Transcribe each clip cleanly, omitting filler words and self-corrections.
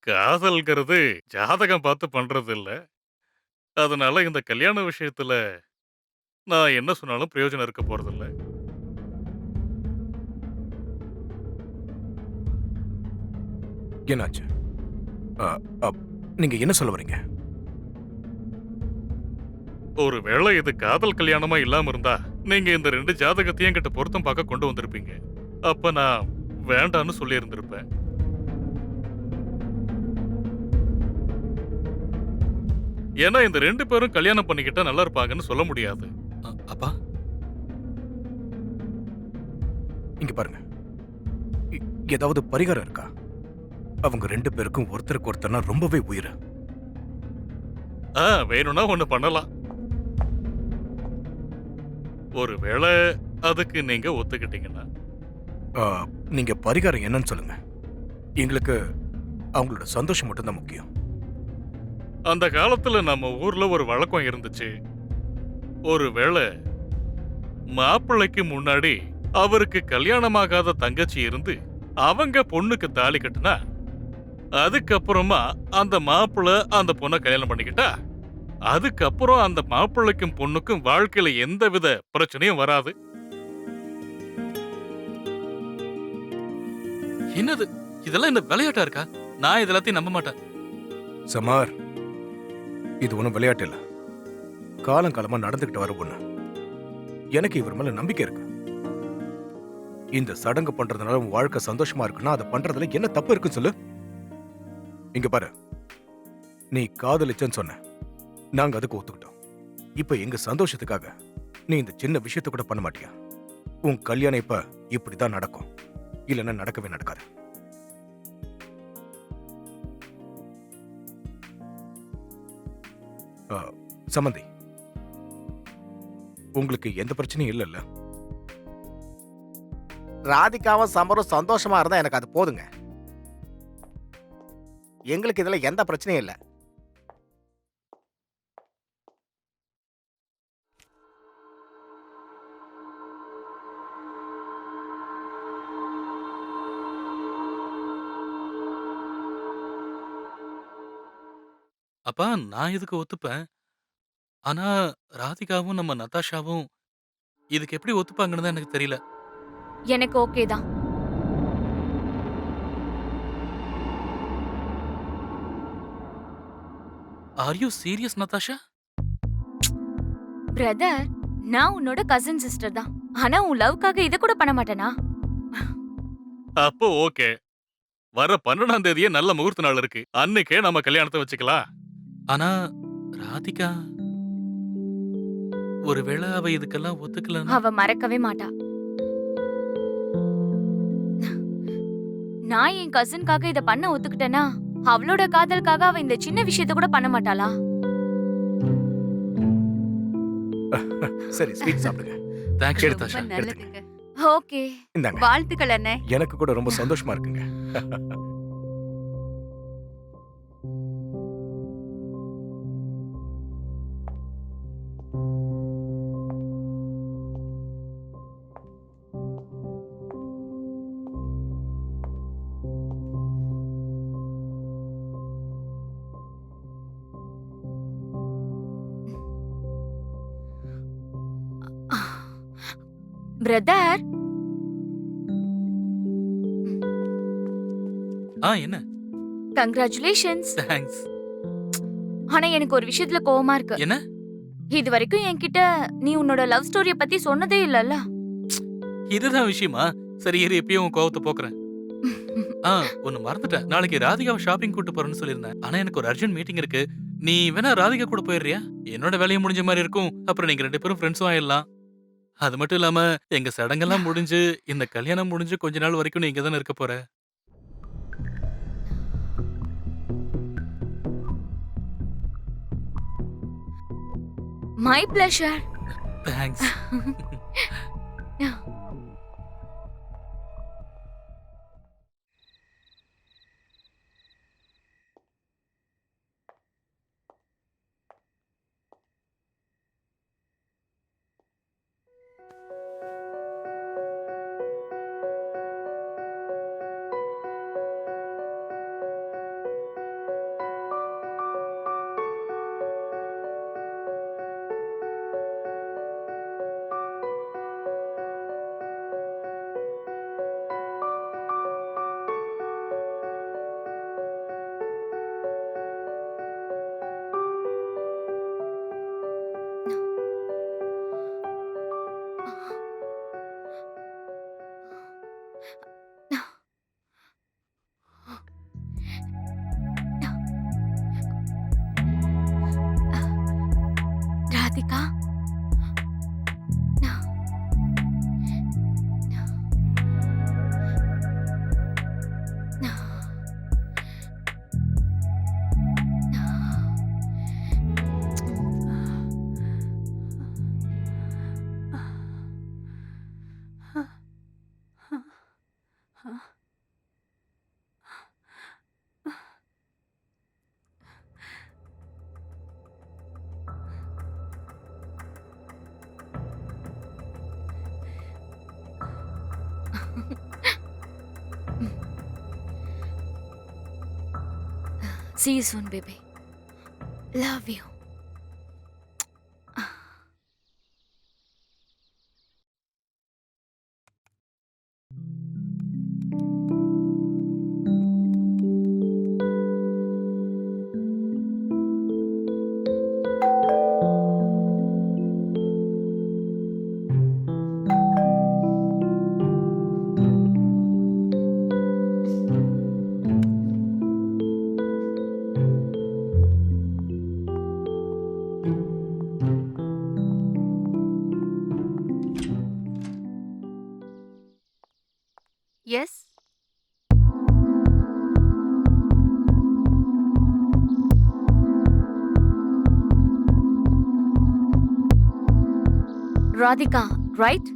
காதல்ங்கிறது ஜாதகம் பார்த்து பண்றது இல்ல. அதனால இந்த கல்யாண விஷயத்துல நான் என்ன சொன்னாலும் பிரயோஜனம் இருக்க போறதில்ல. என்னாச்சு? அ அப் நீங்க என்ன சொல்ல வரீங்க? ஒருவேளை இது காதல் கல்யாணமா இல்லாம இருந்தா, நீங்க இந்த 2 ஜாதகத்தையும் என்கிட்ட பொருத்தம் பார்க்க கொண்டு வந்திருப்பீங்க. அப்ப நான் வேண்டான்னு சொல்லியிருந்திருப்பேன். ஏன்னா இந்த 2 பேரும் கல்யாணம் பண்ணிக்கிட்டா நல்லா இருப்பாங்கன்னு சொல்ல முடியாது. அப்பா, இங்க பாருங்க. எ ஏதாவது பரிகாரம் இருக்கா? அவங்க 2 பேருக்கும் ஒருத்தருக்கு ஒருத்தர்னா ரொம்பவே உயிரு. வேணும்னா ஒண்ணு பண்ணலாம். ஒருவேளை அதுக்கு நீங்க ஒத்துக்கிட்டீங்கன்னா. அ நீங்க பரிகாரம் என்னன்னு சொல்லுங்க. எங்களுக்கு அவங்களோட சந்தோஷம் மட்டும் தான் முக்கியம். அந்த காலத்துல நம்ம ஊர்ல ஒரு வழக்கம் இருந்துச்சு. ஒருவேளை மாப்பிள்ளைக்கு முன்னாடி அவருக்கு கல்யாணமாகாத தங்கச்சி இருந்து அவங்க பொண்ணுக்கு தாலி கட்டுனா, அதுக்கப்புறமா அந்த மாப்பிள்ளை அந்த பொண்ணை கல்யாணம் பண்ணிக்கிட்டா, அதுக்கப்புறம் அந்த மாப்பிள்ளைக்கும் பொண்ணுக்கும் வாழ்க்கையில எந்தவித பிரச்சனையும் வராது. என்னது? இதெல்லாம் என்ன விளையாட்டா இருக்கா? நான் இது எல்லாத்தையும் நம்ப மாட்டேன். சமார், இது ஒண்ணும் விளையாட்டு இல்ல. காலங்காலமா நடந்துகிட்டு வர ஒண்ணு. எனக்கு இவர் மேல நம்பிக்கை இருக்கு. இந்த சடங்கு பண்றதுனால உன் வாழ்க்கை சந்தோஷமா இருக்குன்னா அதை பண்றதுல என்ன தப்பு இருக்குன்னு சொல்லு. இங்க பாரு, நீ காதலிச்சேன்னு சொன்ன. நாங்க அதுக்கு ஒத்துக்கிட்டோம். இப்ப எங்க சந்தோஷத்துக்காக நீ இந்த சின்ன விஷயத்தை கூட பண்ண மாட்டியா? உன் கல்யாணம் இப்ப இப்படிதான் நடக்கும். இல்லைன்னா நடக்கவே நடக்காது. ஆ, சம்மந்தி, உங்களுக்கு எந்த பிரச்சனையும் இல்லைல்ல? ராதிகாவும் சமரும் சந்தோஷமா இருந்தா எனக்கு அது போதுங்க. எங்களுக்கு இதுல எந்த பிரச்சனையும் இல்ல. அப்பா, நான் இதுக்கு ஒத்துப்பேன். ஆனா, ராதிகாவும் நம்ம நதாஷாவும் இதுக்கு எப்படி ஒத்துப்பாங்கன்னு தான் எனக்கு தெரியல. எனக்கு ஓகே தான். Are you serious Natasha? Brother, நான் உன்னோட கசின் சிஸ்டர் தான். ஆனா உன் லவ்க்காக இத கூட பண்ண மாட்டேனா? அப்போ ஓகே. வர 12ஆம் தேதியே நல்ல முகூர்த்த நாள் இருக்கு. அன்னைக்கே நம்ம கல்யாணத்தை வச்சுக்கலாம். ஆனா, ராதிகா ஒருவேளை அவ இதுக்கெல்லாம் ஒத்துக்கலன்னா? அவ மறக்கவே மாட்டா. நான் என் கசின்காக இத பண்ண ஒத்துக்கிட்டேனா, அவளோட காதலுக்காக அவ இந்த சின்ன விஷயத்த கூட பண்ண மாட்டாளா? சரி, ஸ்வீட் சாப்பிடுங்க. தேங்க்ஸ் எடுத்து நதாஷா. ரொம்ப நல்லதுங்க. ஓகே. இந்தாங்க. வாழ்த்துக்கள் அண்ணே. எனக்கு கூட ரொம்ப சந்தோஷமா இருக்குங்க. பிரதர், என்ன? கங்க்ராச்சுலேஷன்ஸ். தேங்க்ஸ். ஆனா எனக்கு ஒரு விஷயத்துல கோவமா இருக்கு. என்ன? இது வரைக்கும் என்கிட்ட நீ உன்னோட லவ் ஸ்டோரிய பத்தி சொன்னதே இல்லல்ல. இதுதான் விஷயமா? சரி இரு, இப்பயும் உன் கோவத்தை போக்குறேன். ஆ, ஒண்ணு மறந்துட்டேன். நாளைக்கு ராதிகாவை ஷாப்பிங் கூட்டு போறேன்னு சொல்லியிருந்தேன். ஆனா எனக்கு ஒரு அர்ஜென்ட் மீட்டிங் இருக்கு. நீ வேணா ராதிகா கூட போயிடுறியா? என்னோட வேலையும் முடிஞ்ச மாதிரி இருக்கும். அப்புறம் நீங்க 2 பேரும் ஃப்ரெண்ட்ஸும் ஆயிடலாம். அது மட்டும் இல்லாம எங்க சடங்கெல்லாம் முடிஞ்சு, இந்த கல்யாணம் முடிஞ்சு கொஞ்ச நாள் வரைக்கும் நீ இங்க தானே இருக்க போற. My pleasure. Thanks. See you soon, baby. Love you. Yes. Radhika, right?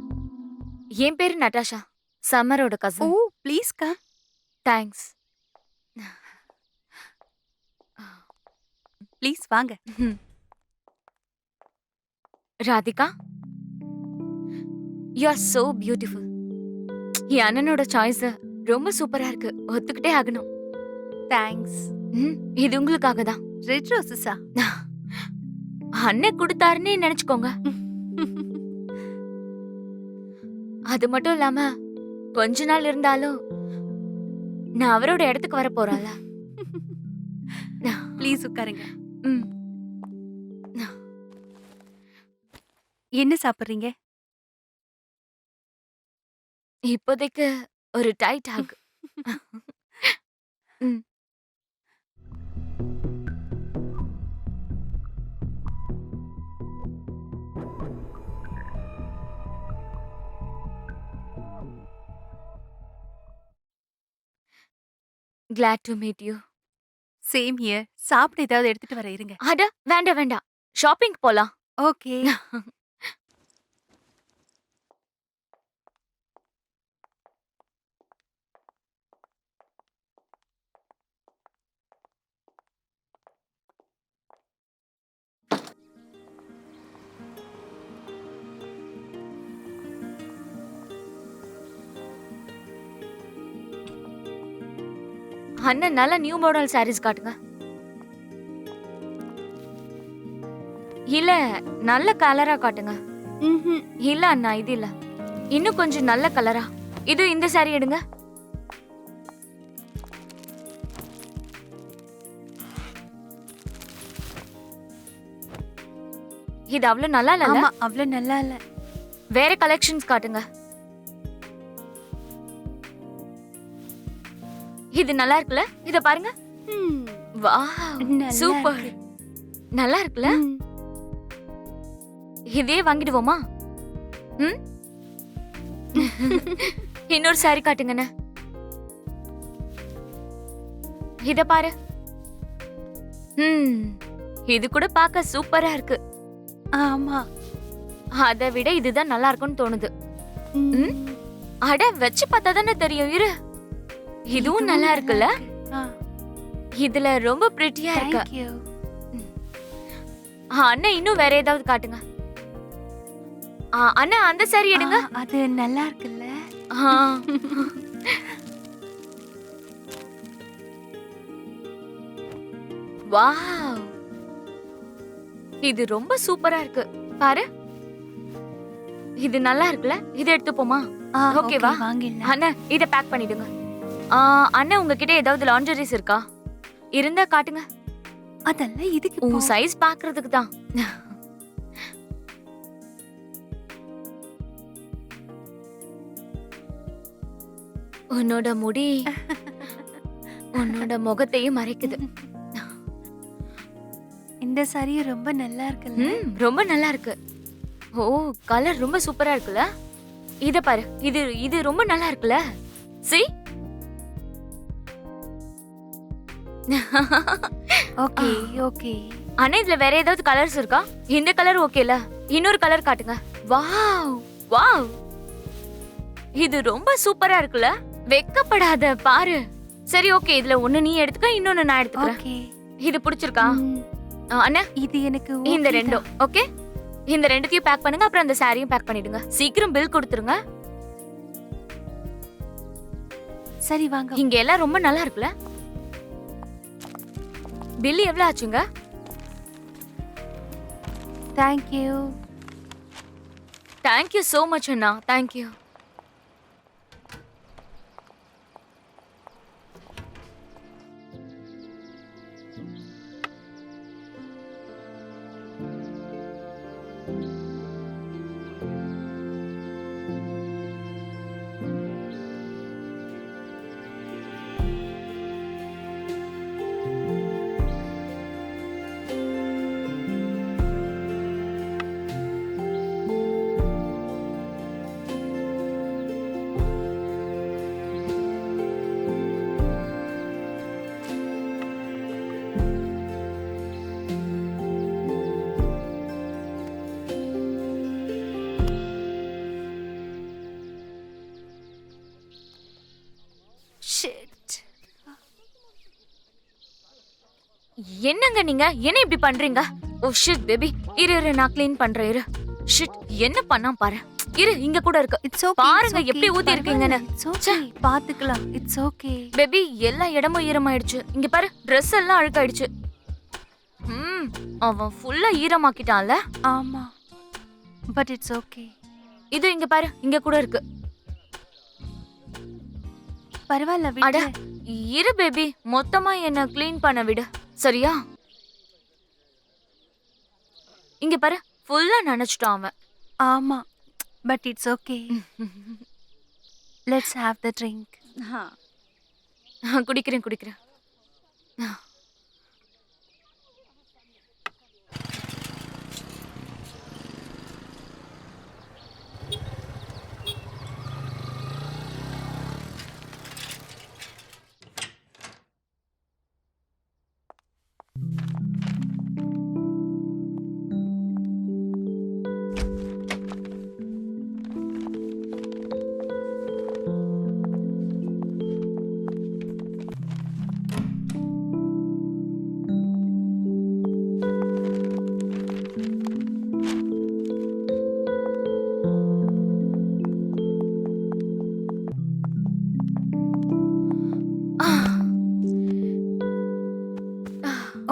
என் பேரு நட்டாஷா. சம்மரோட Oh, cousin. please come. Thanks. Please வாங்க. Radhika, you are so beautiful. என் அண்ணனோட சாய்ஸ் ரொம்ப சூப்பரா இருக்கு. ஒத்துக்கிட்டே ஆகணும். Thanks. இது உங்களுக்காக தான். Red roses-ஆ? அண்ணன் கொடுத்தாருன்னு நினைச்சுக்கோங்க. அது மட்டும் இல்லாம கொஞ்ச நாள் இருந்தாலும் நான் அவரோட இடத்துக்கு வர போறாள. ப்ளீஸ் உட்காருங்க. ம். என்ன சாப்பிடுறீங்க? இப்போதைக்கு ஒரு tight hug. Glad to meet you. Same here. சாப்பிட ஏதாவது எடுத்துட்டு வர இருங்க. அட வேண்டாம் வேண்டாம். ஷாப்பிங் போலாம். ஓகே. அண்ணன் நல்ல நியூ மாடல் சாரீஸ் காட்டுங்க. இல்ல நல்ல கலரா காட்டுங்க. இல்ல அண்ணா இது இல்ல. இன்னும் கொஞ்சம் நல்ல கலரா. இது இந்த சாரி எடுங்க. இது அவ்வளவு நல்லா இல்ல. ஆமா, அவ்வளவு நல்லா இல்ல. வேற கலெக்ஷன்ஸ் காட்டுங்க. இது நல்லா இருக்குல்ல? இத பாருங்க. Wow, super. நல்லா இருக்குல்ல? இதே வாங்கிடுவோமா? இன்னொரு சாரி காட்டுங்கண்ணே. இத பாரு. இது கூட பார்க்க சூப்பரா இருக்கு. ஆமா. அதை விட இதுதான் நல்லா இருக்கும்னு தோணுது. அட வச்சு பார்த்தா தானே தெரியும். இரு, இதுவும் நல்லா இருக்குல்ல? இதுல ரொம்ப பிரிட்டியா இருக்கு. Thank you. அண்ணா இன்னும் வேற ஏதாவது காட்டுங்க. அண்ணா அந்த சாரி எடுங்க. அது நல்லா இருக்குல்ல? வாவ், இது ரொம்ப சூப்பரா இருக்கு. பாரு, இது நல்லா இருக்குல்ல? இத எடுத்துப்போமா? ஓகேவா? வாங்கிடலாம். அண்ணா இத பேக் பண்ணிடுங்க. அண்ணா உங்ககிட்ட ஏதாவது லாண்டரிஸ் இருக்கா? இருந்தா காட்டுங்க. அதெல்லாம் இதுக்கு உன் சைஸ் பாக்குறதுக்கு தான். உன்னோட முடி உன்னோட முகத்தையும் மறைக்குது. இந்த சாரியும் ரொம்ப நல்லா இருக்குல்ல? ரொம்ப நல்லா இருக்கு. ஓ, கலர் ரொம்ப சூப்பரா இருக்குல்ல? இத பாரு, இது ரொம்ப நல்லா இருக்குல்ல? See? Okay okay. அண்ணா இதுல வேற ஏதாவது கலர்ஸ் இருக்கா? இந்த கலர் ஓகேல? இன்னொரு கலர் காட்டுங்க. வாவ் வாவ், இது ரொம்ப சூப்பரா இருக்குல்ல? வெக்கப்படாத பாரு. சரி ஓகே, இதுல ஒண்ணு நீ எடுத்துக்க, இன்னொன்னு நான் எடுத்துக்கிறேன். ஓகே. இது பிடிச்சிருக்கா? அண்ணா இது எனக்கு இந்த okay ரெண்டும் ஓகே. இந்த ரெண்டுத்தையும் பேக் பண்ணுங்க, அப்புறம் அந்த சாரியும் பேக் பண்ணிடுங்க. சீக்கிரம் பில் கொடுத்துருங்க. தான். சரி வாங்க. இங்க எல்லாம் ரொம்ப நல்லா இருக்குல்ல? பில் எவ்வளவு ஆச்சுங்க? Thank you. Thank you so much Anna, thank you. Shit. என்னங்க நீங்க என்ன இப்படி பண்றீங்க? ஓ ஷிட் பேபி, இரு இரு நான் க்ளீன் பண்றேன் இரு. ஷிட், என்ன பண்ணா பாரு. இரு, இங்க கூட இருக்கு. It's okay. பாருங்க it's okay. எப்படி ஊத்தி இருக்கீங்கன்னு. It's okay. பாத்துக்கலாம். It's okay. பேபி, எல்லா இடமும் ஈரமாயிடுச்சு. இங்க பாரு, Dress எல்லாம் அழுக்காயிடுச்சு. அவன் ஃபுல்லா ஈரமாக்கிட்டான்ல. ஆமா. But it's okay. இது இங்க பாரு, இங்க கூட இருக்கு. பரவாயில்ல அட விடு. இரு பேபி, மொத்தமா என்ன க்ளீன் பண்ண விடு சரியா? இங்க பாரு, ஃபுல்லா நனைச்சிட்டான் அவன். ஆமா. But it's okay. Let's have the drink. குடிக்கிறேன் குடிக்கிறேன்.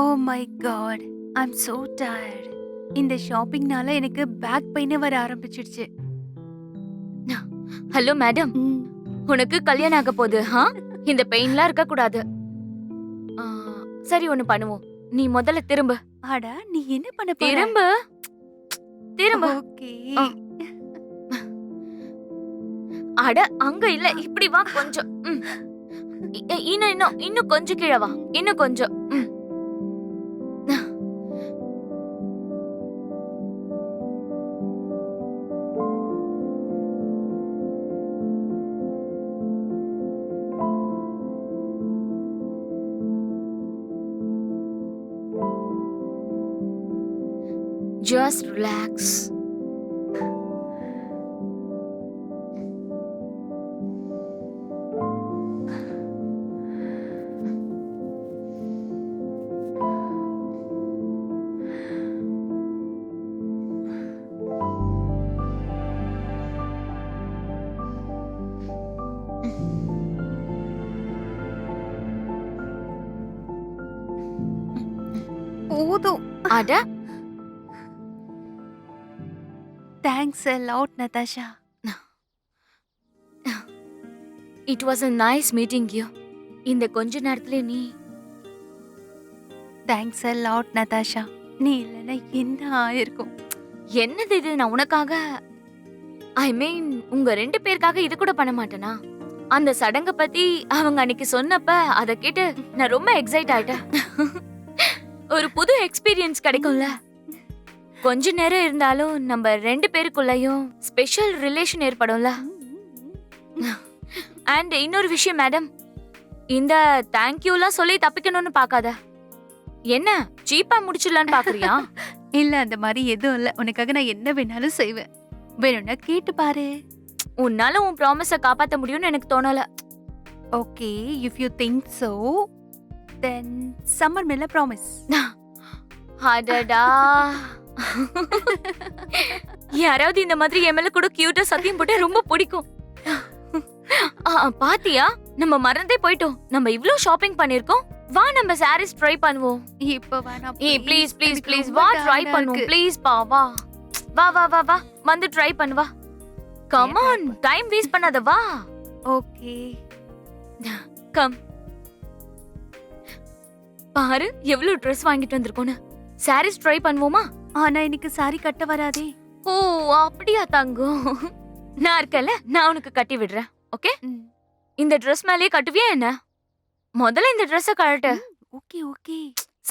Oh my god. I'm so tired. இந்த ஷாப்பிங்னால எனக்கு பேக் பெயினே வர ஆரம்பிச்சிடுச்சு. ஹலோ மேடம், உனக்கு கல்யாணம் ஆக போகுது. இந்த பெயின்லாம் இருக்க கூடாது. சரி ஒண்ணு பண்ணுவோம், நீ முதல்ல திரும்ப. அட நீ என்ன பண்ண போற? திரும்ப திரும்ப. ஓகே. அட அங்க இல்ல, இப்படி வா கொஞ்சம். இன்னும் இன்னும் இன்னும் கொஞ்சம் கீழே வா, இன்னும் கொஞ்சம். Just relax. போதும். அட Thanks a lot, Natasha. it was a nice meeting you. இந்த கொஞ்ச நேரத்துல நீ Thanks a lot, Natasha. நீ இல்லைன்னா என்ன ஆயிருக்கும்? என்னது இது? நான் உனக்காக ஐ மீன் உங்க 2 பேருக்காக இது கூட பண்ண மாட்டேனா? அந்த சடங்க பத்தி அவங்க அன்னைக்கு சொன்னப்ப அத கேட்டு நான் ரொம்ப எக்ஸைட் ஆயிட்டேன். ஒரு புது எக்ஸ்பீரியன்ஸ் கிடைக்கும்ல. கொஞ்ச நேரம் இருந்தாலும் நம்ம 2 பேருக்குள்ளயும் ஸ்பெஷல் ரிலேஷன் ஏற்படும்ல. அண்ட் இன்னொரு விஷயம் மேடம், இந்த தேங்க்யூலாம் சொல்லி தப்பிக்கணும்னு பாக்காத. என்ன சீப்பா முடிச்சிடலான்னு பாக்குறியா? இல்ல அந்த மாதிரி எதுவும் இல்ல. உனக்காக நான் என்ன வேணாலும் செய்வேன். வேணும்னா கேட்டு பாரு. உன்னால உன் ப்ராமிஸ காப்பாத்த முடியும்னு எனக்கு தோணல. Okay, if you think so then summer மேல ப்ராமிஸ். அடடா யாராவது இந்த மாதிரி என் மேல கூட கியூட்டா சத்தியம் போட்டா ரொம்ப பிடிக்கும். பாத்தியா, நம்ம மறந்தே போயிட்டோம். நம்ம இவ்ளோ ஷாப்பிங் பண்ணிருக்கோம். வா நம்ம சாரீஸ் ட்ரை பண்ணுவோம். இப்ப வேணா ஏய் ப்ளீஸ் ப்ளீஸ் ப்ளீஸ் வா ட்ரை பண்ணுவோம். ப்ளீஸ் பா வா வா வா வா வா வந்து ட்ரை பண்ணு வா. கம் ஆன், டைம் வேஸ்ட் பண்ணாத வா. ஓகே. கம். பாரு எவ்ளோ Dress வாங்கிட்டு வந்திருக்கோன்னு. சாரீஸ் ட்ரை பண்ணுவோமா? ஆனா எனக்கு சாரி கட்ட வராதே. ஓ அப்படியா தங்கம்? நான் இருக்கல, நான் உனக்கு கட்டி விடுறேன். ஓகே? ம். இந்த Dress மேலயே கட்டுவியா என்ன? முதல்ல இந்த Dress-அ கழட்டு. Okay okay.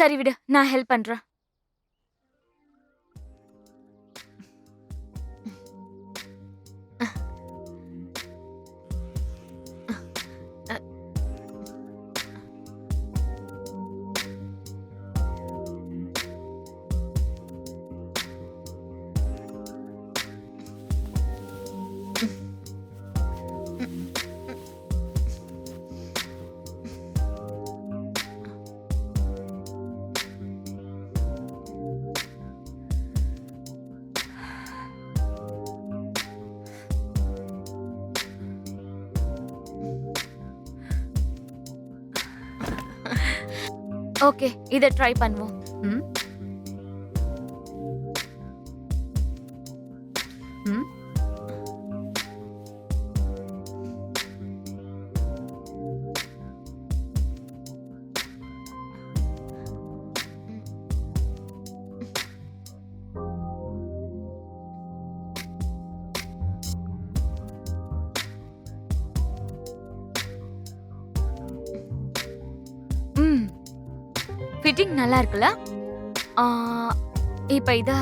சரி விடு, நான் ஹெல்ப் பண்றேன். ஓகே, இத ட்ரை பண்ணுவோம். ம். ம். ம். ஃபிட்டிங் நல்லா இருக்குல்ல? ஆ, இப்ப இத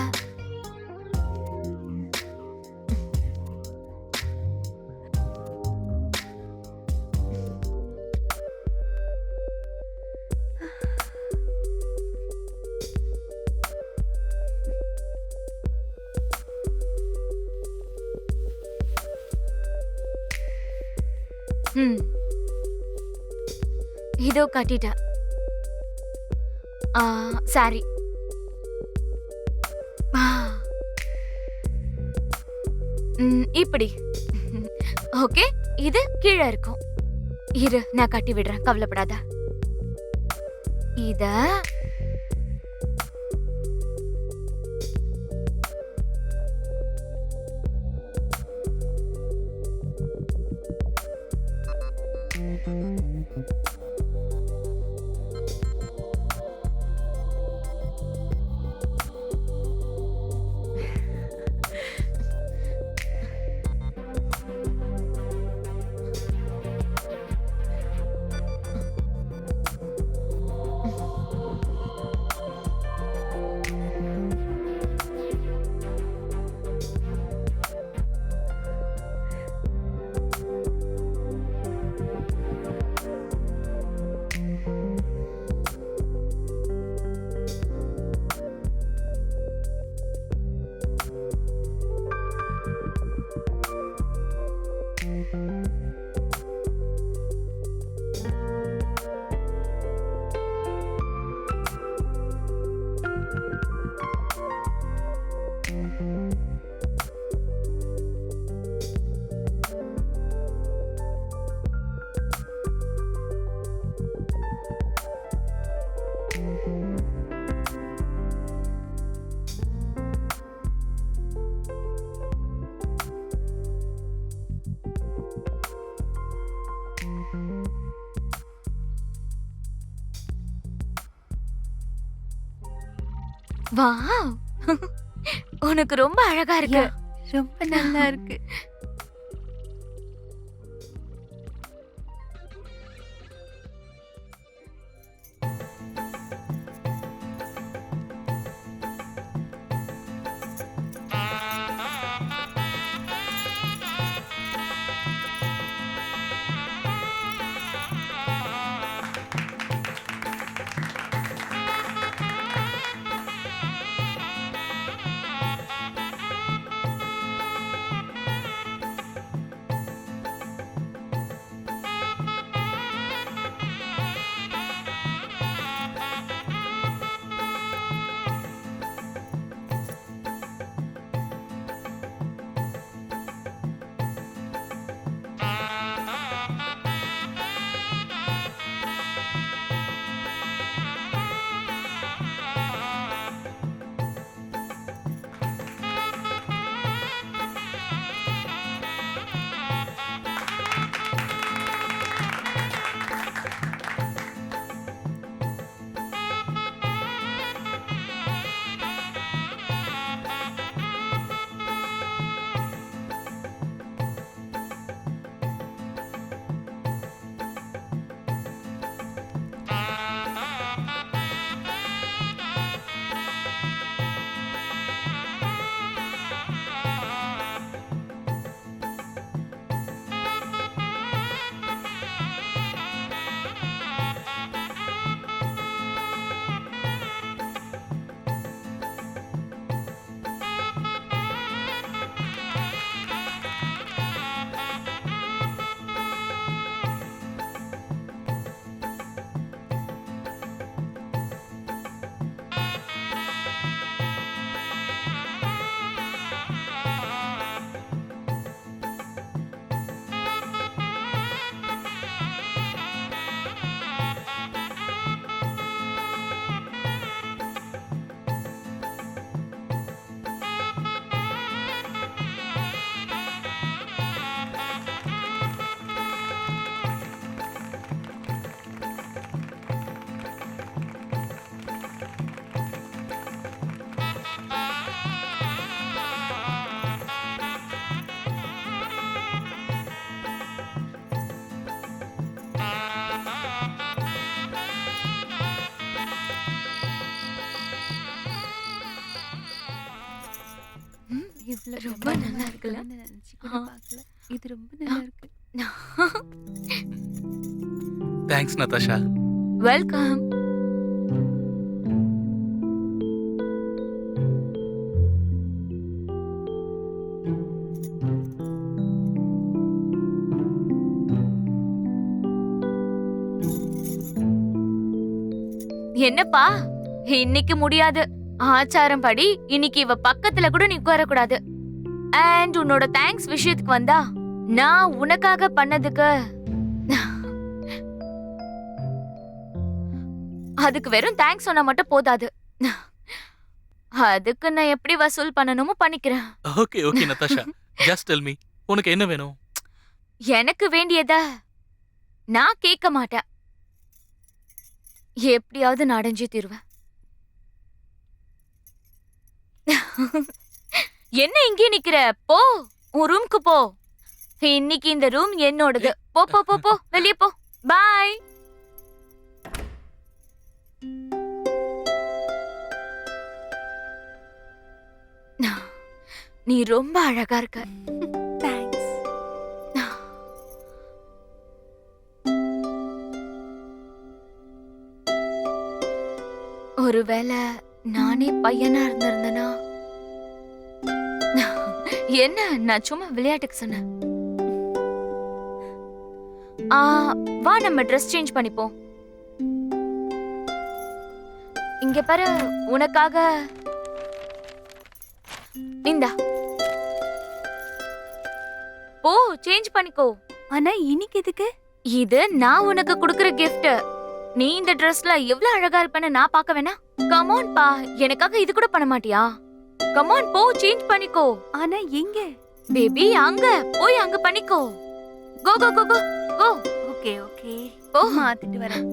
ம். இதோ கட்டிட்டேன். சாரி. இப்படி. ஓகே, இது கீழே இருக்கும். இரு, நான் கட்டி விடுறேன், கவலைப்படாத. இத வாவ், உனக்கு ரொம்ப அழகா இருக்கு. ரொம்ப நல்லா இருக்கு. லைஃப்ல ரொம்ப நல்லா இருக்குல்ல? நினைச்சுக்கூட ஆ. பார்க்கல. இது ரொம்ப நல்லா இருக்கு. தேங்க்ஸ் நதாஷா. வெல்கம். என்னப்பா இன்னைக்கு முடியாது. ஆச்சாரம் படி இன்னைக்கு இவ பக்கத்துல கூட நீ உட்காரக்கூடாது. அண்ட் உன்னோட தேங்க்ஸ் விஷயத்துக்கு வந்தா, நான் உனக்காக பண்ணதுக்கு அதுக்கு வெறும் தேங்க்ஸ் சொன்னா மட்டும் போதாது. அதுக்கு நான் எப்படி வசூல் பண்ணணுமோ பண்ணிக்கிறேன். Okay okay Natasha, just tell me, உனக்கு என்ன வேணும்? எனக்கு வேண்டியத நான் கேட்க மாட்டேன். எப்படியாவது நான் அடைஞ்சு தீருவேன். என்ன இங்கே நிக்கிற? போ, உன் ரூம்க்கு போ. இன்னைக்கு இந்த ரூம் என்னோடது. போ போ போ போ, வெளியே போ. பாய். நீ ரொம்ப அழகா இருக்க. தேங்க்ஸ். ஒருவேளை நானே பையனா இருந்திருந்தனா. என்ன, நான் சும்மா விளையாட்டுக்கு சொன்னேன். வா நம்ம ட்ரெஸ் சேஞ்ச் பண்ணிப்போம். இங்க பாரு, உனக்காக இந்தா. போ, சேஞ்ச் பண்ணிக்கோ. ஆனா இன்னைக்கு எதுக்கு? இது நான் உனக்கு கொடுக்கிற gift. நீ இந்த ட்ரெஸ்ல எவ்வளவு அழகா இருப்பேன்னு நான் பார்க்க வேணா? கம் ஆன் பா, எனக்காக இது கூட பண்ண மாட்டியா? கம் ஆன், போ, சேஞ்ச் பண்ணிக்கோ. ஆனா எங்க? பேபி, அங்க போய் அங்க பண்ணிக்கோ. கோ கோ கோ கோ கோ. ஓகே ஓகே, போ. மாத்திட்டு வரேன்.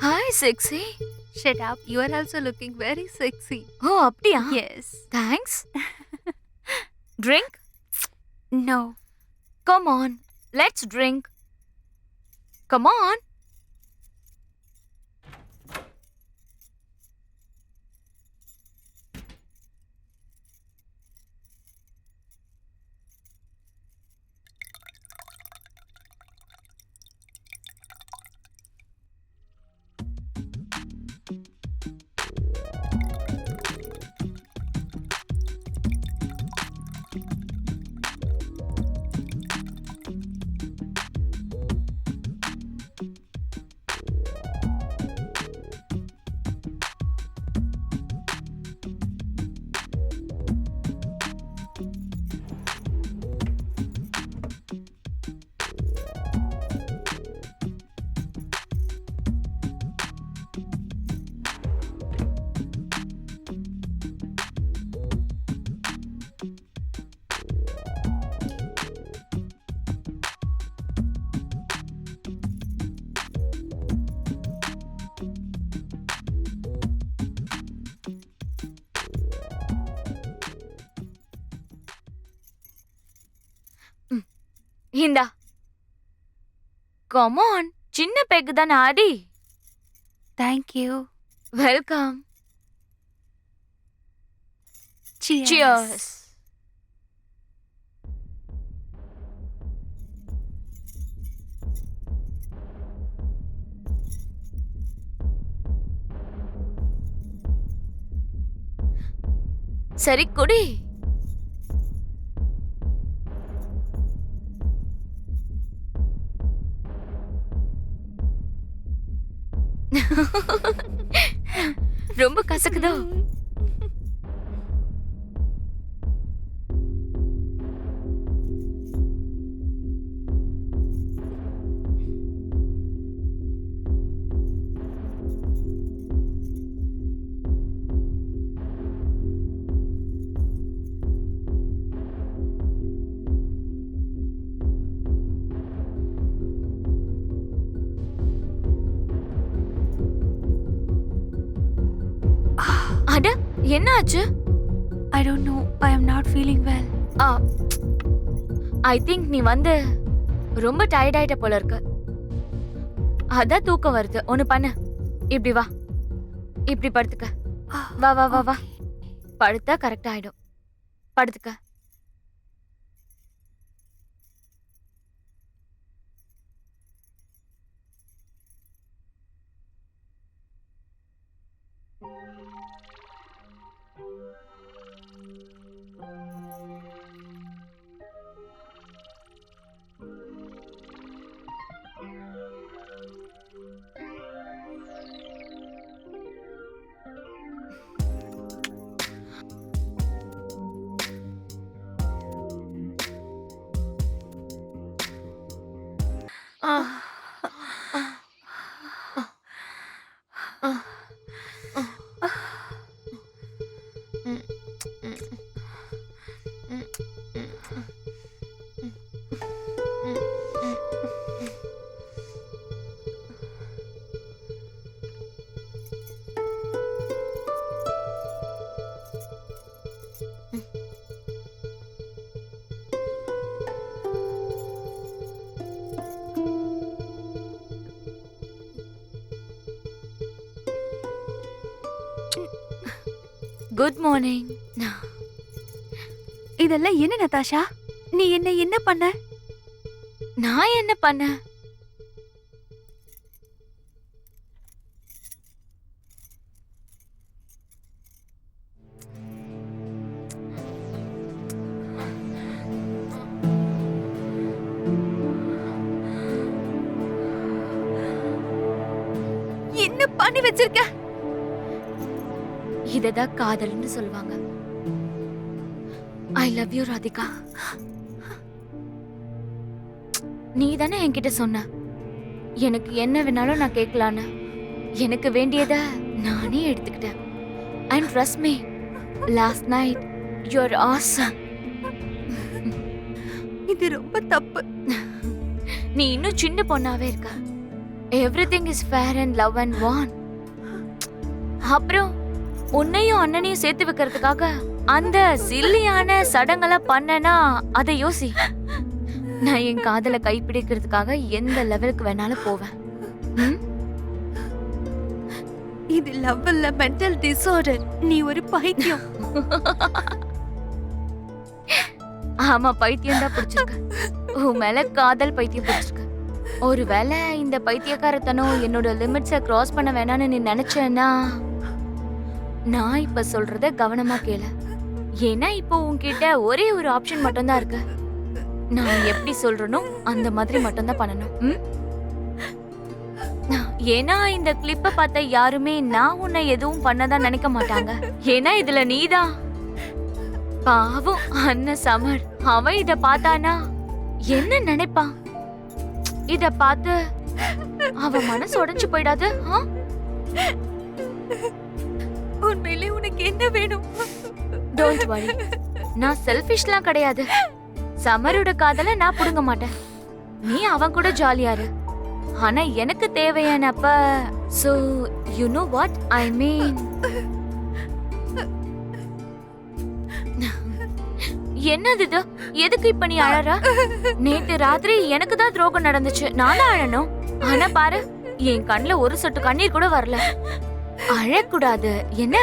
Hi sexy. Shut up, you are also looking very sexy. ஓ அப்படியா? Yes. Thanks. Drink? No. Come on, let's drink. Come on. இந்தா. கம் ஆன், சின்ன பெக் தானே, ஆடி. Thank you. Welcome. Cheers. Cheers. சரி குடி. ரொம்ப கசக்குதோ? அட, என்ன ஆச்சு? I don't know. I am not feeling well. I think நீ வந்து ரொம்ப டயர்ட் ஆயிட்ட போல இருக்கு. அதான் தூக்கம் வருது. ஒண்ணு பண்ணு, இப்படி வா, இப்படி படுத்துக்க. வா வா வா வா, படுத்தா கரெக்ட் ஆயிடும். படுத்துக்க. Good morning. இதெல்லாம் என்ன நதாஷா? நீ என்ன பண்ண? நான் என்ன பண்ண? என்ன பண்ணி வச்சிருக்க? இததான் காதல்னு சொல்லுவாங்க. I love you Radhika. நீ தானே என்கிட்ட சொன்ன எனக்கு என்ன வேணாலும் நான் கேட்கலான்னு. எனக்கு வேண்டியத நானே எடுத்துக்கிட்டேன். And trust me, last night you are awesome. இது ரொம்ப தப்பு. நீ இன்னும் சின்ன பொண்ணாவே இருக்க. Everything is fair and love and war. அப்புறம் உன்னையும் அண்ணனையும் சேர்த்து வைக்கிறதுக்காக அந்த சில்லியான சடங்கெல்லாம் பண்ணனா அதை யோசி. நான் என் காதலை கைப்பிடிக்கிறதுக்காக எந்த லெவலுக்கு வேணாலும் போவேன். இது லவ் இல்ல, மென்டல் டிசார்டர். நீ ஒரு பைத்தியம். ஆமா, பைத்தியம் தான் பிடிச்சிருக்கு. உன் மேல காதல் பைத்தியம் பிடிச்சிருக்கு. ஒருவேளை இந்த பைத்தியக்காரத்தனம் என்னோட லிமிட்ஸை கிராஸ் பண்ண வேணான்னு நீ நினைச்சேன்னா நான் இப்ப சொல்றத கவனமா கேளு. ஏன்னா இப்போ உன்கிட்ட ஒரே ஒரு ஆப்ஷன் மட்டும் தான் இருக்கு. நான் எப்படி சொல்றனோ அந்த மாதிரி மட்டும் தான் பண்ணணும். ஏன்னா இந்த கிளிப்ப பார்த்த யாருமே நான் உன்னை எதுவும் பண்ணதான் நினைக்க மாட்டாங்க. ஏன்னா இதுல நீதான். பாவம் அண்ணன் சமர், அவன் இத பார்த்தானா என்ன நினைப்பான்? இத பார்த்து அவன் மனசு உடைஞ்சு போயிடாது? உண்மையிலே உனக்கு என்ன வேணும்? டோன்ட் வரி, நான் செல்ஃபிஷ்லாம் கிடையாது. சமரோட காதல நான் புடுங்க மாட்டேன். நீ அவன் கூட ஜாலியா இரு. ஆனா எனக்கு தேவையானப்ப, so you know what I mean. என்னது இது? எதுக்கு இப்ப நீ அழற? நேத்து ராத்திரி எனக்கு தான் துரோகம் நடந்துச்சு, நான் தான் அழணும். ஆனா பாரு, என் கண்ணுல ஒரு சொட்டு கண்ணீர் கூட வரல. அழக்கூடாது என்ன?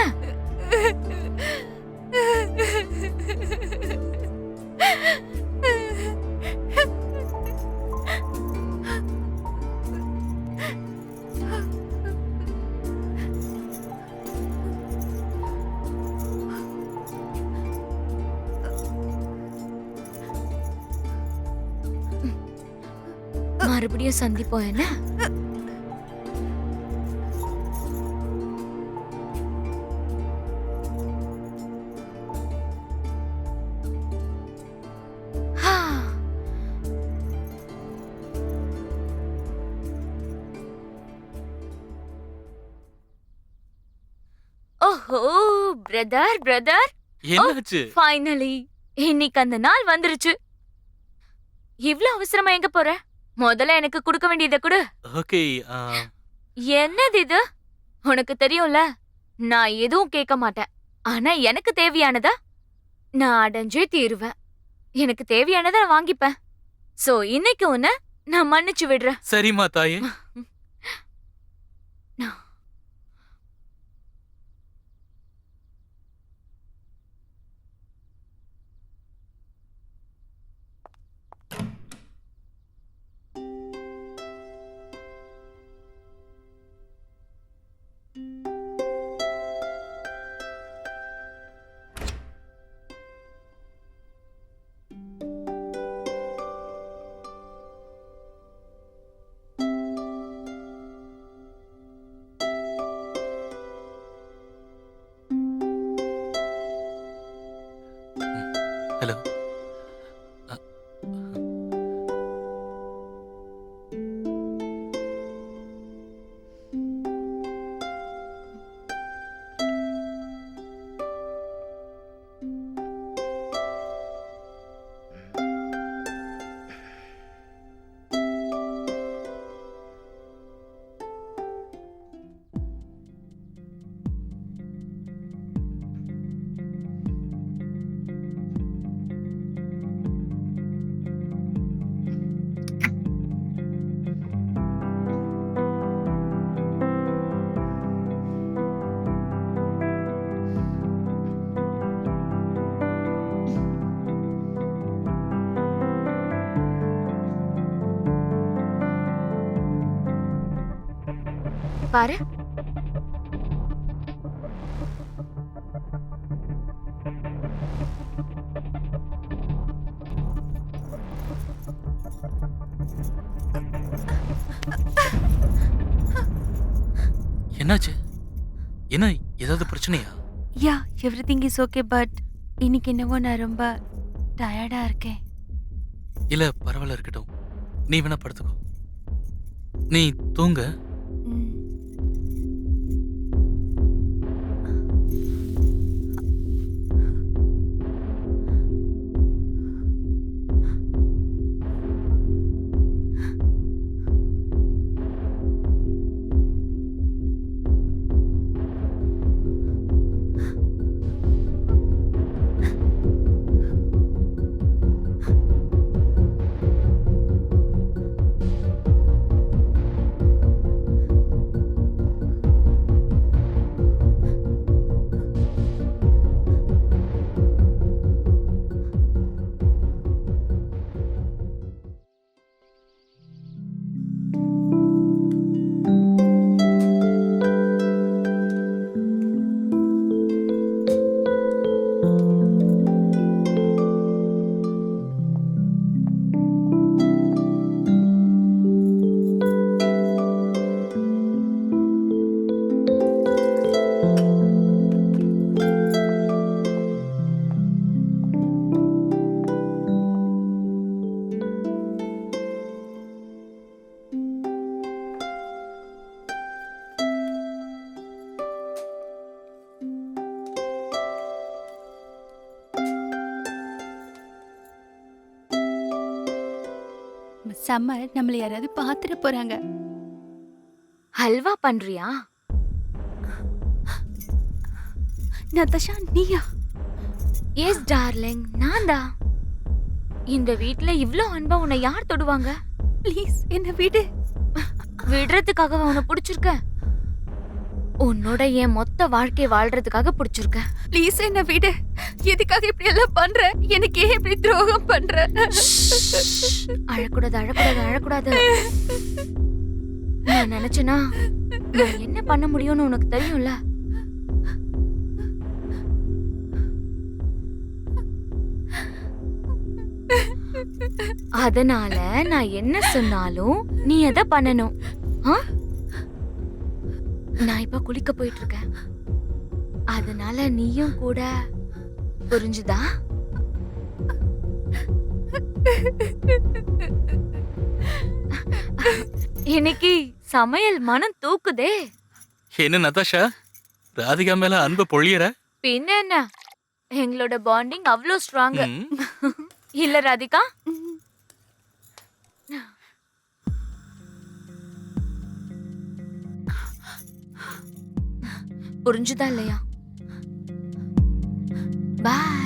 மறுபடியும் சந்திப்போம் என்ன? ஓஹோ பிரதர் பிரதர், என்னாச்சு? ஃபைனலி இன்னைக்கு அந்த நாள் வந்துருச்சு. இவ்ளோ அவசரமா எங்க போற? முதல்ல எனக்கு கொடுக்க வேண்டியதை கொடு. ஓகே. என்னது இது? உனக்கு தெரியும்ல, நான் எதுவும் கேட்க மாட்டேன். ஆனா எனக்கு தேவையானதா நான் அடைஞ்சே தீருவேன். எனக்கு தேவையானதை நான் வாங்கிப்பேன். சோ இன்னைக்கு உன்னை நான் மன்னிச்சு விடுறேன். சரிம்மா தாயே. ஹலோ. பாரு, என்னாச்சு? என்ன, ஏதாவது பிரச்சனையா? யா, எவ்ரிதிங் இஸ் ஓகே. பட் இன்னைக்கு என்னவோ நான் ரொம்ப டயர்டா இருக்கேன். இல்ல பரவாயில்ல, இருக்கட்டும். நீ வேணா படுத்துக்கோ. நீ தூங்க. ம். சம்மர் நம்மள யாராவது பாத்துட போறாங்க. ஹல்வா பண்றியா? நதாஷா, நீயா? எஸ் டார்லிங், நான் தான். இந்த வீட்ல இவ்ளோ அன்பா உன்னை யார் தொடுவாங்க? ப்ளீஸ் என்ன விடு. விடுறதுக்காக உன்னை பிடிச்சிருக்க? உன்னோட என் மொத்த வாழ்க்கை வாழ்றதுக்காக பிடிச்சிருக்க. ப்ளீஸ் என்ன விடு. எதுக்காக இப்படி எல்லாம் பண்ற? எனக்கு ஏன் இப்படி துரோகம் பண்ற? அழக்கூடாது அழக்கூடாது அழக்கூடாது. நான் நினைச்சேனா நான் என்ன பண்ண முடியும்னு உனக்கு தெரியும்ல. அதனால நான் என்ன சொன்னாலும் நீ அத பண்ணணும். ஆ? நான் இப்ப குளிக்க போயிட்டு இருக்கேன். அதனால நீயும் கூட. புரிஞ்சுதா? இன்னைக்கு சமையல் மனம் தூக்குதே. என்ன நதாஷா, ராதிகா மேல அன்பு பொழியற. பின்ன என்ன, எங்களோட பாண்டிங் அவ்வளோ ஸ்ட்ராங். ம். இல்ல ராதிகா? புரிஞ்சுதா இல்லையா? பாய்.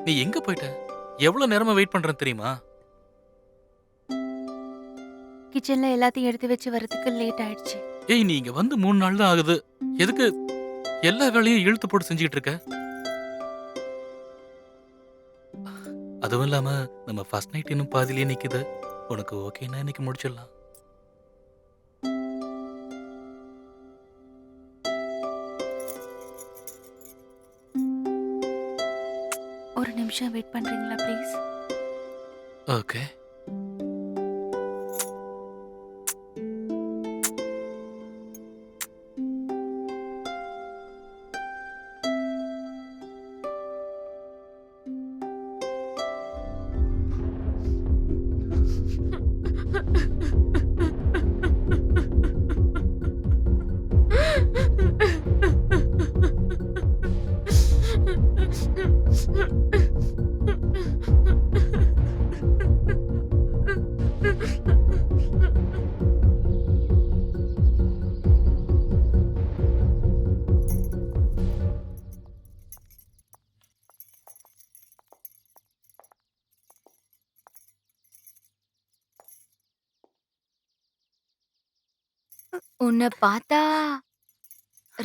நீ எங்க போயிட்ட? எவ்வளவு நேரமா வெயிட் பண்றேன் தெரியுமா? கிச்சன்ல எல்லாத்தையும் எடுத்து வச்சு வரதுக்கு லேட் ஆயிடுச்சு. ஏய், நீ இங்க வந்து 3 நாள் தான் ஆகுது. எதுக்கு எல்லா வேலையும் இழுத்து போட்டு செஞ்சுக்கிட்டு இருக்க? அதுவும் இல்லாம நம்ம ஃபர்ஸ்ட் நைட் இன்னும் பாதியிலே நிக்குது. உனக்கு ஓகேன்னா இன்னைக்கு முடிச்சிடலாம். ஒரு நிமிஷம் வெயிட் பண்றீங்களா ப்ளீஸ்? ஓகே. உன்னை பார்த்தா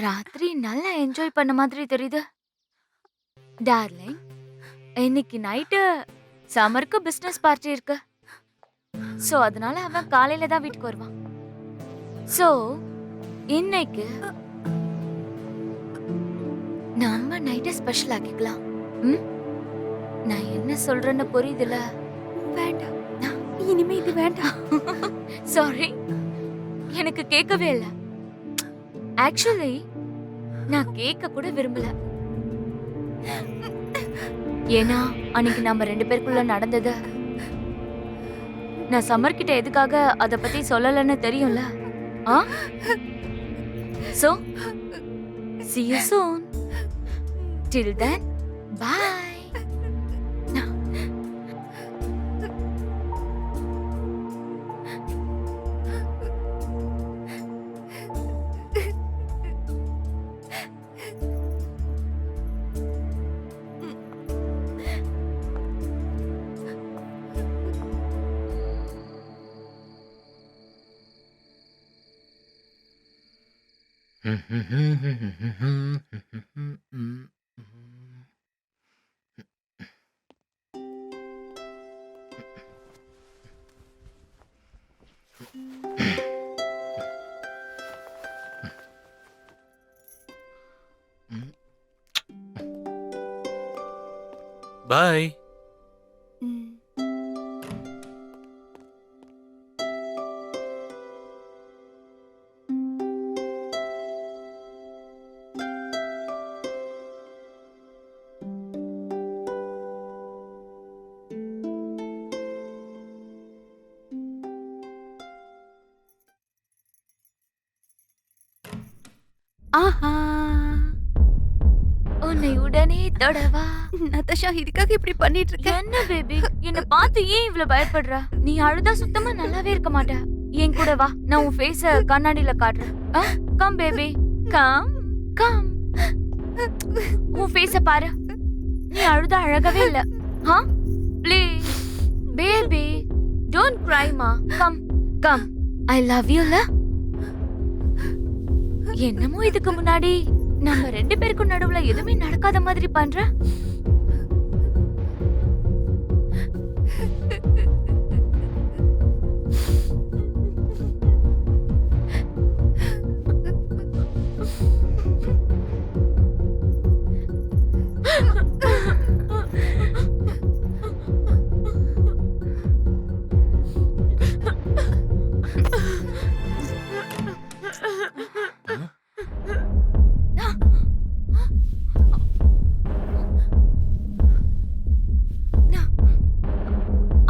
ராத்திரி நல்லா என்ஜாய் பண்ண மாதிரி தெரியுது. டார்லிங், இன்னைக்கு நைட்டு சமருக்கு பிசினஸ் பார்ட்டி இருக்கு. சோ அதனால அவன் காலையில தான் வீட்டுக்கு வருவான். சோ இன்னைக்கு நம்ம நைட்டை ஸ்பெஷல் ஆக்கிக்கலாம். ம்? நான் என்ன சொல்றேன்னு புரியுதுல? வேண்டாம், இனிமே இது வேண்டாம். சாரி, எனக்கு கேட்கவே இல்ல. ஆக்சுவலி நான் கேட்க கூட விரும்பல. ஏன்னா அன்னைக்கு நம்ம 2 பேருக்குள்ள நடந்தது நான் சமர் கிட்ட எதுக்காக அத பத்தி சொல்லலன்னு தெரியும்ல. ஆ? So, see you soon. Till then, bye. பாய். ம். ஆஹா, உன்னை உடனே தொடவா. நதாஷா இதுக்காக இப்படி பண்ணிட்டு இருக்க? என்ன பேபி, என்ன பார்த்து ஏன் இவ்வளவு பயப்படுற? நீ அழுதா சுத்தமா நல்லாவே இருக்க மாட்ட. என் கூட வா, நான் உன் ஃபேஸ கண்ணாடியில காட்டுறேன். Come baby, come come. உன் ஃபேஸ பாரு. நீ அழுதா அழகவே இல்ல. ப்ளீஸ் பேபி, டோன்ட் கிரை மா. Come come. I love you ல. என்னமோ இதுக்கு முன்னாடி நம்ம 2 பேருக்கும் நடுவுல எதுவுமே நடக்காத மாதிரி பண்ற.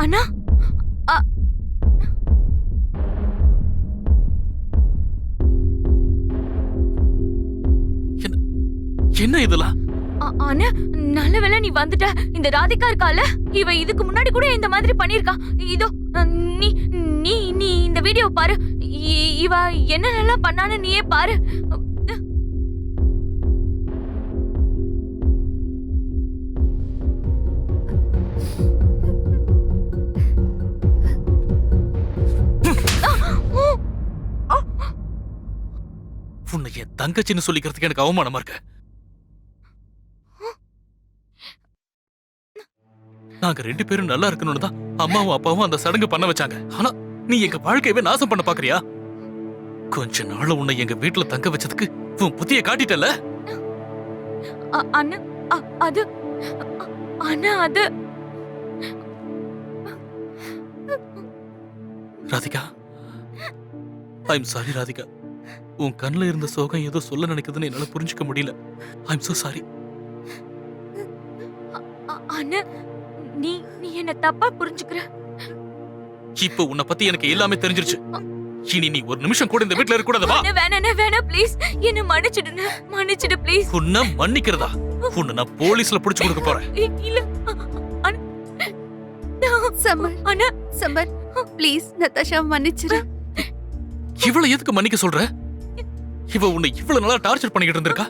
அண்ணா, என்ன இதெல்லாம்? அண்ணா, நல்ல வேளை நீ வந்துட்ட. இந்த ராதிகா இருக்கால, இவ இதுக்கு முன்னாடி கூட இந்த மாதிரி பண்ணிருக்கா. இதோ நீ நீ நீ இந்த வீடியோ பாரு. இவ என்னென்னலாம் பண்ணான்னு நீயே பாரு. உன்னை என் தங்கச்சின்னு சொல்லிக்கிறதுக்கு எனக்கு அவமானமா இருக்கு. நாங்க 2 பேரும் நல்லா இருக்கணும்னு தான் அம்மாவும் அப்பாவும் அந்த சடங்கு பண்ண வச்சாங்க. ஆனா நீ எங்க வாழ்க்கையவே நாசம் பண்ண பாக்குறியா? கொஞ்ச நாள் உன்னை எங்க வீட்டுல தங்க வச்சதுக்கு உன் புத்திய காட்டிட்டல. அண்ணா, அது அண்ணா, அது ராதிகா, ஐம் சாரி ராதிகா. உன் கண்ணுல இருந்த சோகம் ஏதோ சொல்ல நினைக்குதுன்னு என்னால புரிஞ்சுக்க முடியல. I'm so sorry. அண்ணா, நீ நீ என்ன தப்பா புரிஞ்சுக்கிற. இப்போ உன்னை பத்தி எனக்கு எல்லாமே தெரிஞ்சிருச்சு. இனி நீ ஒரு நிமிஷம் கூட இந்த வீட்ல இருக்க கூடாது. வா. வேணாம் ப்ளீஸ். என்ன மன்னிச்சிடு ப்ளீஸ். உன்னை மன்னிக்கிறதா? உன்னை நான் போலீஸ்ல புடிச்சு கொடுக்க போறேன். இல்ல சமர், அண்ணா, சமர் ப்ளீஸ் நதாஷா மன்னிச்சிரு. இவளை எதுக்கு மன்னிக்க சொல்ற? இவ உன்னை இவ்வளவு நாளா டார்ச்சர் பண்ணிக்கிட்டு இருந்திருக்கா.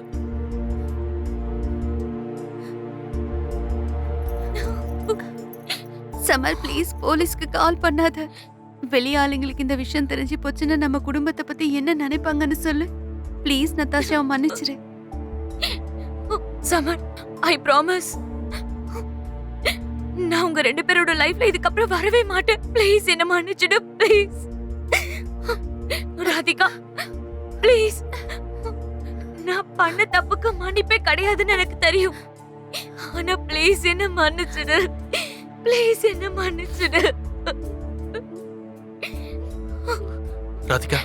சமர் ப்ளீஸ் போலீஸ்க்கு கால் பண்ணாத. வெளியாளுங்களுக்கு இந்த விஷயம் தெரிஞ்சு போச்சுன்னா நம்ம குடும்பத்தை பத்தி என்ன நினைப்பாங்கன்னு சொல்லு. ப்ளீஸ் நதாஷாவை மன்னிச்சிரு. சமர், ஐ ப்ராமிஸ். நான் உங்க 2 பேரோட லைஃப்ல இதுக்கப்புறம் வரவே மாட்டேன். ப்ளீஸ் என்ன மன்னிச்சிடு ப்ளீஸ். ராதிகா ப்ளீஸ். நான் பண்ண தப்புக்கு மன்னிப்பே கிடையாதுன்னு எனக்கு தெரியும். ஆனா ப்ளீஸ் என்ன மன்னிச்சிடு. ப்ளீஸ் என்ன மன்னிச்சிடு. ராதிகா,